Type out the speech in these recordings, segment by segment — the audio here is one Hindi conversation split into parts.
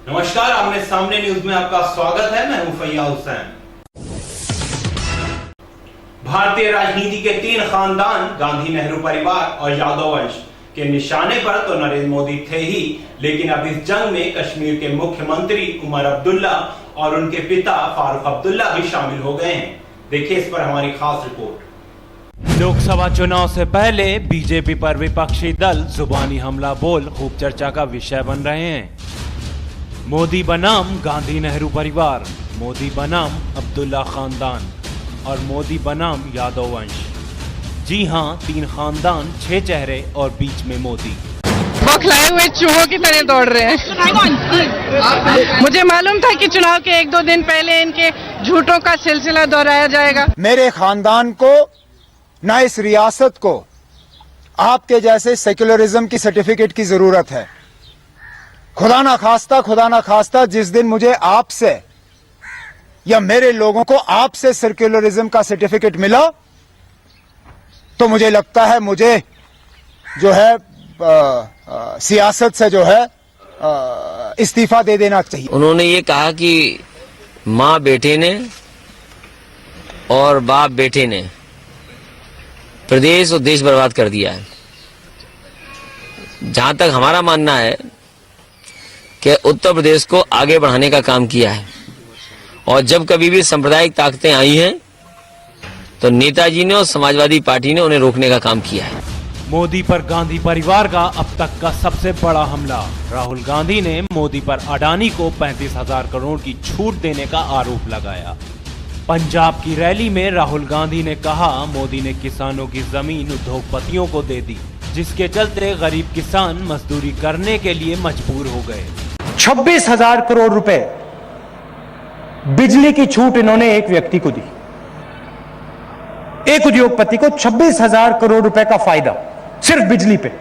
नमस्कार, आमने सामने न्यूज में आपका स्वागत है। मैं हूं फैयाज हुसैन। भारतीय राजनीति के तीन खानदान गांधी, नेहरू परिवार और यादव वंश के निशाने पर तो नरेंद्र मोदी थे ही, लेकिन अब इस जंग में कश्मीर के मुख्यमंत्री उमर अब्दुल्ला और उनके पिता फारूक अब्दुल्ला भी शामिल हो गए हैं। देखिए इस पर हमारी खास रिपोर्ट। लोकसभा चुनाव से पहले बीजेपी पर विपक्षी दल जुबानी हमला बोल खूब चर्चा का विषय बन रहे हैं। मोदी बनाम गांधी नेहरू परिवार, मोदी बनाम अब्दुल्ला खानदान और मोदी बनाम यादव वंश। जी हां, तीन खानदान, 6 चेहरे और बीच में मोदी। बौखलाए हुए चूहों की तरह दौड़ रहे हैं। मुझे मालूम था कि चुनाव के 1-2 दिन पहले इनके झूठों का सिलसिला दोहराया जाएगा। मेरे खानदान को, न इस रियासत को आपके जैसे सेक्युलरिज्म की सर्टिफिकेट की जरूरत है। खुदा ना खास्ता जिस दिन मुझे आपसे या मेरे लोगों को आपसे सेक्युलरिज्म का सर्टिफिकेट मिला, तो मुझे लगता है मुझे जो है सियासत से जो है इस्तीफा दे देना चाहिए। उन्होंने ये कहा कि माँ बेटे ने और बाप बेटे ने प्रदेश और देश बर्बाद कर दिया है। जहां तक हमारा मानना है कि उत्तर प्रदेश को आगे बढ़ाने का काम किया है, और जब कभी भी सांप्रदायिक ताकतें आई हैं तो नेताजी ने और समाजवादी पार्टी ने उन्हें रोकने का काम किया है। मोदी पर गांधी परिवार का अब तक का सबसे बड़ा हमला। राहुल गांधी ने मोदी पर अडानी को 35,000 करोड़ की छूट देने का आरोप लगाया। पंजाब की रैली में राहुल गांधी ने कहा, मोदी ने किसानों की जमीन उद्योगपतियों को दे दी, जिसके चलते गरीब किसान मजदूरी करने के लिए मजबूर हो गए। 26,000 करोड़ रुपए बिजली की छूट इन्होंने एक व्यक्ति को दी, एक उद्योगपति को 26,000 करोड़ रुपए का फायदा सिर्फ बिजली पे,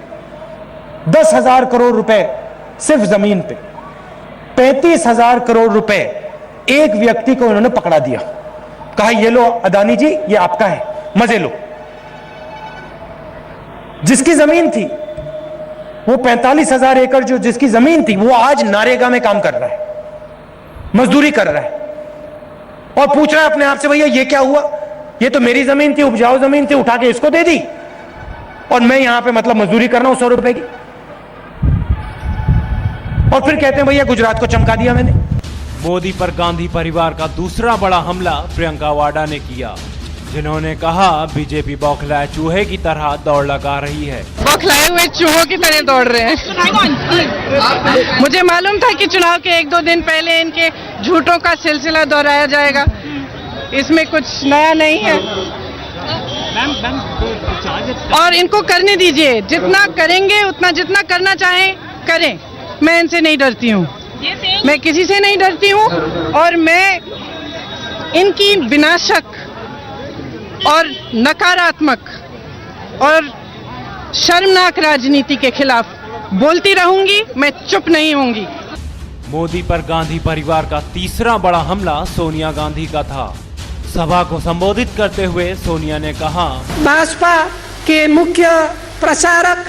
10,000 करोड़ रुपए सिर्फ जमीन पे, 35,000 करोड़ रुपए एक व्यक्ति को इन्होंने पकड़ा दिया। कहा ये लो अदानी जी, ये आपका है, मजे लो। जिसकी जमीन थी वो 45,000 एकड़ जो जिसकी जमीन थी, वो आज नारेगा में काम कर रहा है, मजदूरी कर रहा है, और पूछ रहा है अपने आप से, भैया ये क्या हुआ? ये तो मेरी जमीन थी, उपजाऊ जमीन थी, उठा के इसको दे दी, और मैं यहां पे मतलब मजदूरी कर रहा हूं 100 रुपए की। और फिर कहते हैं भैया गुजरात को चमका दिया मैंने। मोदी पर गांधी परिवार का दूसरा बड़ा हमला प्रियंका वाड्रा ने किया, जिन्होंने कहा बीजेपी बौखलाए चूहे की तरह दौड़ लगा रही है। बौखलाए हुए चूहों की तरह दौड़ रहे हैं। मुझे मालूम था कि चुनाव के 1-2 दिन पहले इनके झूठों का सिलसिला दोहराया जाएगा। इसमें कुछ नया नहीं है, और इनको करने दीजिए। जितना करेंगे उतना, जितना करना चाहें करें। मैं इनसे नहीं डरती हूँ, मैं किसी से नहीं डरती हूँ, और मैं इनकी विनाशक और नकारात्मक और शर्मनाक राजनीति के खिलाफ बोलती रहूंगी, मैं चुप नहीं होंगी। मोदी पर गांधी परिवार का तीसरा बड़ा हमला सोनिया गांधी का था। सभा को संबोधित करते हुए सोनिया ने कहा, भाजपा के मुख्य प्रचारक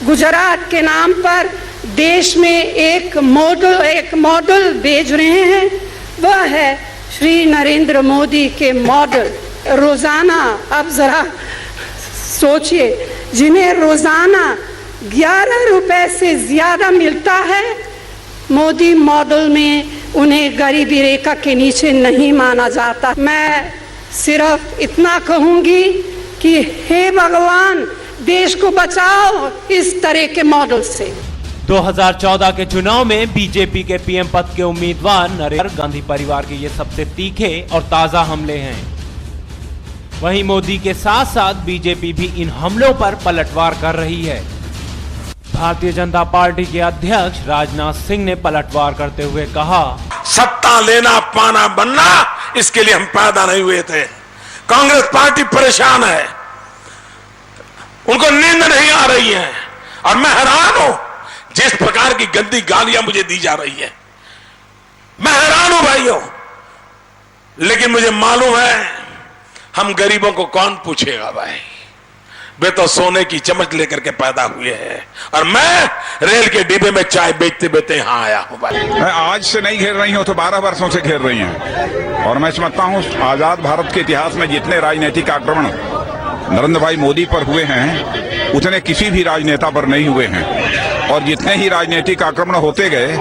गुजरात के नाम पर देश में एक मॉडल भेज रहे हैं। वह है श्री नरेंद्र मोदी के मॉडल। रोजाना अब जरा सोचिए, जिन्हें रोजाना 11 रुपए से ज्यादा मिलता है, मोदी मॉडल में उन्हें गरीबी रेखा के नीचे नहीं माना जाता। मैं सिर्फ इतना कहूंगी कि हे भगवान, देश को बचाओ इस तरह के मॉडल से। 2014 के चुनाव में बीजेपी के पीएम पद के उम्मीदवार नरेंद्र गांधी परिवार के ये सबसे तीखे और ताजा हमले हैं। वहीं मोदी के साथ साथ बीजेपी भी इन हमलों पर पलटवार कर रही है। भारतीय जनता पार्टी के अध्यक्ष राजनाथ सिंह ने पलटवार करते हुए कहा, सत्ता लेना पाना बनना इसके लिए हम पैदा नहीं हुए थे। कांग्रेस पार्टी परेशान है, उनको नींद नहीं आ रही है, और मैं हैरान हूं जिस प्रकार की गंदी गालियां मुझे दी जा रही है। मैं हैरान हूं भाइयों, लेकिन मुझे मालूम है हम गरीबों को कौन पूछेगा भाई। वे तो सोने की चम्मच लेकर के पैदा हुए हैं और मैं रेल के डिब्बे में चाय बेचते बेचते यहां आया हूं। मैं आज से नहीं घेर रही हूं तो 12 वर्षों से घेर रही हैं और मैं समझता हूं आजाद भारत के इतिहास में जितने राजनीतिक आक्रमण नरेंद्र भाई मोदी पर हुए हैं उतने किसी भी राजनेता पर नहीं हुए हैं और जितने ही राजनीतिक आक्रमण होते गए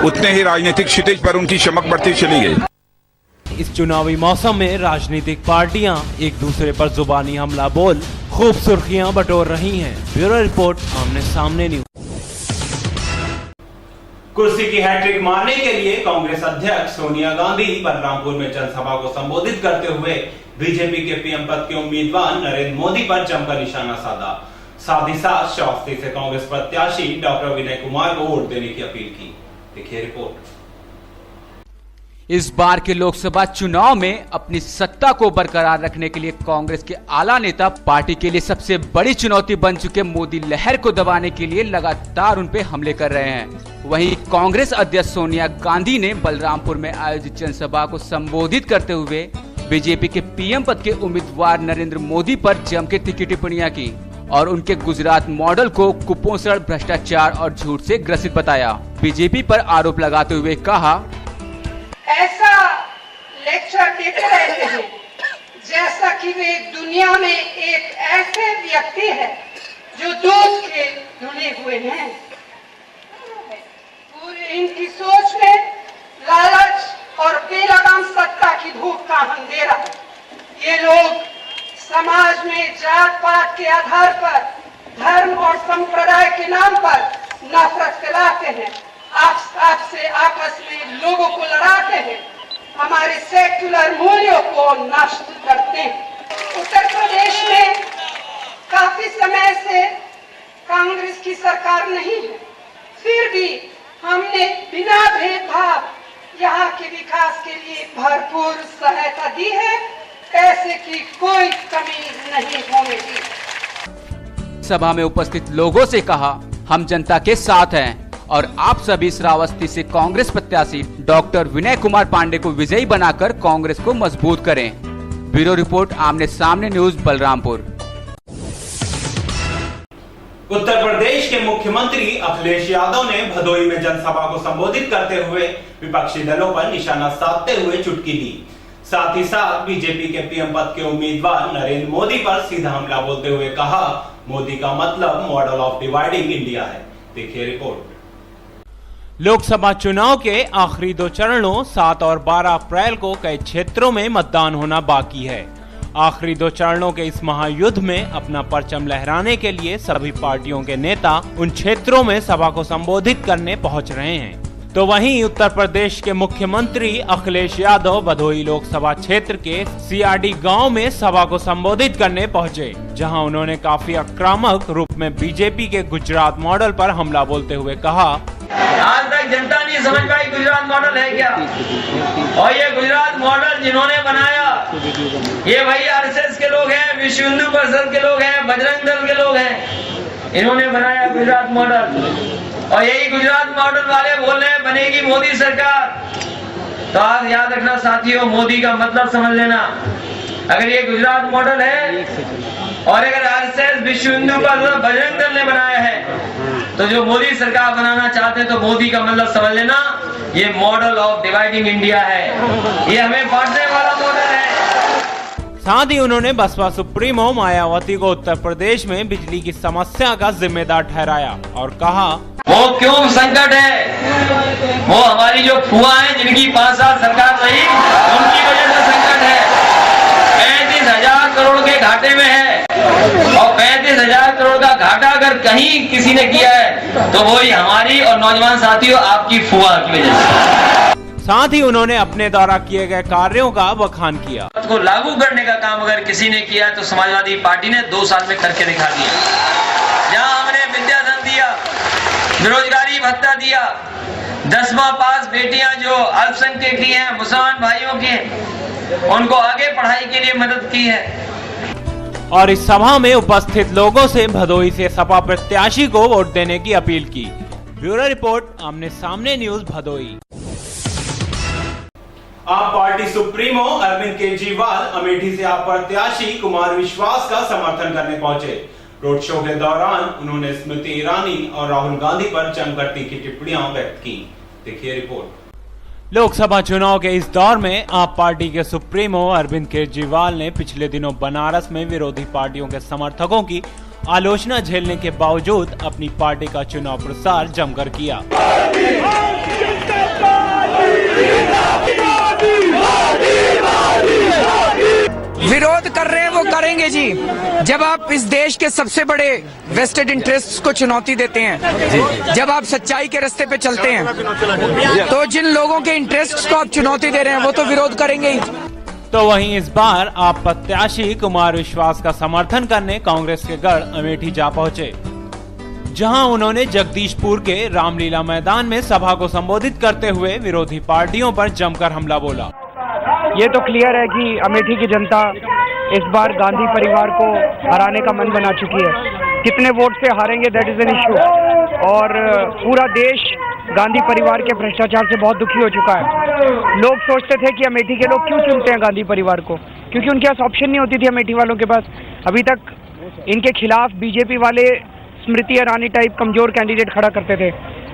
उतने ही राजनीतिक क्षितिज पर उनकी चमक बढ़ती चली गई। इस चुनावी मौसम में राजनीतिक पार्टियां एक दूसरे पर जुबानी हमला बोल खूब सुर्खियां बटोर रही हैं। ब्यूरो रिपोर्ट, आमने सामने न्यूज। कुर्सी की हैट्रिक मारने के लिए कांग्रेस अध्यक्ष सोनिया गांधी बलरामपुर में जनसभा को संबोधित करते हुए बीजेपी के पीएम पद के उम्मीदवार नरेंद्र मोदी पर जमकर निशाना साधा। साथ ही साथ श्रावस्ती से कांग्रेस प्रत्याशी डॉक्टर विनय कुमार को वोट देने की अपील की। देखिए रिपोर्ट। इस बार के लोकसभा चुनाव में अपनी सत्ता को बरकरार रखने के लिए कांग्रेस के आला नेता पार्टी के लिए सबसे बड़ी चुनौती बन चुके मोदी लहर को दबाने के लिए लगातार उन पे हमले कर रहे हैं। वहीं कांग्रेस अध्यक्ष सोनिया गांधी ने बलरामपुर में आयोजित जनसभा को संबोधित करते हुए बीजेपी के पीएम पद के उम्मीदवार नरेंद्र मोदी पर जम के तीखी टिप्पणियां की और उनके गुजरात मॉडल को कुपोषण, भ्रष्टाचार और झूठ से ग्रसित बताया। बीजेपी पर आरोप लगाते हुए कहा, ऐसा लेक्चर देते रहते हैं जैसा कि वे दुनिया में एक ऐसे व्यक्ति है जो दूध के धुले हुए हैं। पूरे इनकी सोच में लालच और बेलगाम सत्ता की भूख का अंधेरा है। ये लोग समाज में जात पात के आधार पर, धर्म और संप्रदाय के नाम पर नफरत फैलाते हैं, आपसे आपस में लोगों को लड़ाते हैं, हमारे सेक्युलर मूल्यों को नष्ट करते हैं। उत्तर प्रदेश में काफी समय से कांग्रेस की सरकार नहीं है, फिर भी हमने बिना भेदभाव यहाँ के विकास के लिए भरपूर सहायता दी है। पैसे की कोई कमी नहीं होने दी। सभा में उपस्थित लोगों से कहा, हम जनता के साथ हैं और आप सभी श्रावस्ती से कांग्रेस प्रत्याशी डॉक्टर विनय कुमार पांडे को विजयी बनाकर कांग्रेस को मजबूत करें। ब्यूरो रिपोर्ट, आमने सामने न्यूज, बलरामपुर। उत्तर प्रदेश के मुख्यमंत्री अखिलेश यादव ने भदोई में जनसभा को संबोधित करते हुए विपक्षी दलों पर निशाना साधते हुए चुटकी दी। साथ ही साथ बीजेपी के पीएम पद के उम्मीदवार नरेंद्र मोदी पर सीधा हमला बोलते हुए कहा, मोदी का मतलब मॉडल ऑफ डिवाइडिंग इंडिया है। देखिए रिपोर्ट। लोकसभा चुनाव के आखिरी 2 चरणों 7 और 12 अप्रैल को कई क्षेत्रों में मतदान होना बाकी है। आखिरी 2 चरणों के इस महायुद्ध में अपना परचम लहराने के लिए सभी पार्टियों के नेता उन क्षेत्रों में सभा को संबोधित करने पहुंच रहे हैं। तो वहीं उत्तर प्रदेश के मुख्यमंत्री अखिलेश यादव भदोई लोकसभा क्षेत्र के सीआरडी गांव में सभा को संबोधित करने पहुंचे, जहां उन्होंने काफी आक्रामक रूप में बीजेपी के गुजरात मॉडल पर हमला बोलते हुए कहा, आज तक जनता नहीं समझ पाई गुजरात मॉडल है क्या, और ये गुजरात मॉडल जिन्होंने बनाया ये भाई आरएसएस के लोग हैं, विश्व हिंदू परिषद के लोग हैं, बजरंग दल के लोग हैं, इन्होंने बनाया गुजरात मॉडल। और यही गुजरात मॉडल वाले बोल रहे हैं बनेगी मोदी सरकार। तो आप याद रखना साथियों, मोदी का मतलब समझ लेना। अगर ये गुजरात मॉडल है और अगर आरएसएस, विश्व हिंदू परिषद, बजरंग दल ने बनाया है, तो जो मोदी सरकार बनाना चाहते हैं तो मोदी का मतलब समझ लेना, ये मॉडल ऑफ डिवाइडिंग इंडिया है, ये हमें बांटने वाला मॉडल है। साथ ही उन्होंने बसपा सुप्रीमो मायावती को उत्तर प्रदेश में बिजली की समस्या का जिम्मेदार ठहराया और कहा, वो क्यों संकट है, वो हमारी जो फुआ है जिनकी 5 साल सरकार रही उनकी वजह से संकट है। 35,000 करोड़ के घाटे में है और 35,000 करोड़ का घाटा अगर कहीं किसी ने किया है तो वही हमारी और नौजवान साथियों आपकी फुआ की वजह से। साथ ही उन्होंने अपने द्वारा किए गए कार्यों का बखान किया। को लागू करने का काम अगर किसी ने किया तो समाजवादी पार्टी ने 2 साल में करके दिखा दिया। जहां हमने विद्याधन दिया, बेरोजगारी भत्ता दिया, 10वां पास बेटियां जो अल्पसंख्यक की हैं, मुसलमान भाइयों की, उनको आगे पढ़ाई के लिए मदद की है। और इस सभा में उपस्थित लोगों से भदोई से सपा प्रत्याशी को वोट देने की अपील की। ब्यूरो रिपोर्ट, आमने सामने न्यूज, भदोई। आप पार्टी सुप्रीमो अरविंद केजरीवाल अमेठी से आप प्रत्याशी कुमार विश्वास का समर्थन करने पहुंचे। रोड शो के दौरान उन्होंने स्मृति ईरानी और राहुल गांधी पर जमकर तीखी टिप्पणियां व्यक्त की। देखिए रिपोर्ट। लोकसभा चुनाव के इस दौर में आप पार्टी के सुप्रीमो अरविंद केजरीवाल ने पिछले दिनों बनारस में विरोधी पार्टियों के समर्थकों की आलोचना झेलने के बावजूद अपनी पार्टी का चुनाव प्रचार जमकर किया। विरोध कर रहे हैं वो करेंगे जी। जब आप इस देश के सबसे बड़े वेस्टेड इंटरेस्ट्स को चुनौती देते हैं, जब आप सच्चाई के रास्ते पे चलते हैं, तो जिन लोगों के इंटरेस्ट्स को आप चुनौती दे रहे हैं वो तो विरोध करेंगे ही। तो वहीं इस बार आप प्रत्याशी कुमार विश्वास का समर्थन करने कांग्रेस के गढ़ अमेठी जा पहुंचे, जहां उन्होंने जगदीशपुर के रामलीला मैदान में सभा को संबोधित करते हुए विरोधी पार्टियों पर जमकर हमला बोला। ये तो क्लियर है कि अमेठी की जनता इस बार गांधी परिवार को हराने का मन बना चुकी है। कितने वोट से हारेंगे दैट इज एन इशू, और पूरा देश गांधी परिवार के भ्रष्टाचार से बहुत दुखी हो चुका है। लोग सोचते थे कि अमेठी के लोग क्यों चुनते हैं गांधी परिवार को, क्योंकि उनके पास ऑप्शन नहीं होती थी अमेठी वालों के पास। अभी तक इनके खिलाफ बीजेपी वाले स्मृति ईरानी टाइप कमजोर कैंडिडेट खड़ा करते थे।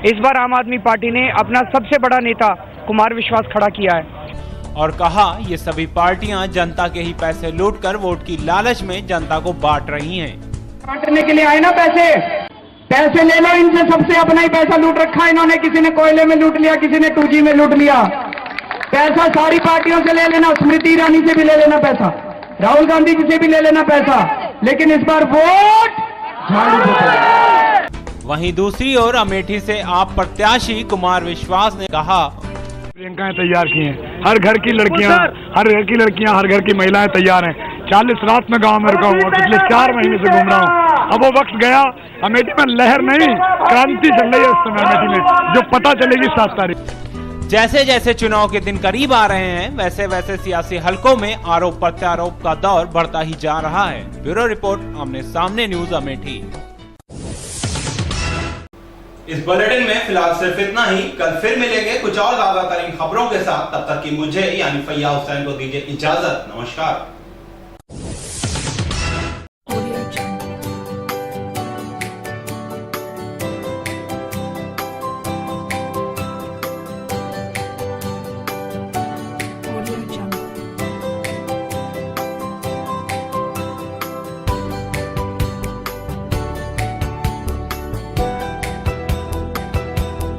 इस बार आम आदमी पार्टी ने अपना सबसे बड़ा नेता कुमार विश्वास खड़ा किया है और कहा ये सभी पार्टियां जनता के ही पैसे लूटकर वोट की लालच में जनता को बांट रही हैं। बांटने के लिए आए ना पैसे ले लो इनसे, सबसे अपना ही पैसा लूट रखा है इन्होंने। किसी ने कोयले में लूट लिया, किसी ने 2G में लूट लिया। पैसा सारी पार्टियों से ले लेना, स्मृति ईरानी से भी ले लेना पैसा, राहुल गांधी जी से भी ले लेना पैसा, लेकिन इस बार वोट वहीं दूसरी ओर अमेठी से आप प्रत्याशी कुमार विश्वास ने कहा, प्रियंकाएं तैयार की हैं, हर घर की लड़कियां, हर घर की महिलाएं तैयार हैं। 40 रात में गांव में रुका हुआ, पिछले 4 महीने से घूम रहा हूँ। अब वो वक्त गया, अमेठी में लहर नहीं क्रांति चल रही है इस समय अमेठी में, जो पता चलेगी 7 तारीख। जैसे जैसे चुनाव के दिन करीब आ रहे हैं वैसे वैसे सियासी हलकों में आरोप प्रत्यारोप का दौर बढ़ता ही जा रहा है। ब्यूरो रिपोर्ट, आमने सामने न्यूज अमेठी। इस बुलेटिन में फिलहाल सिर्फ इतना ही। कल फिर मिलेंगे कुछ और ज्यादा तरीन खबरों के साथ। तब तक की मुझे यानी फैयाज हुसैन को दीजिए इजाजत। नमस्कार।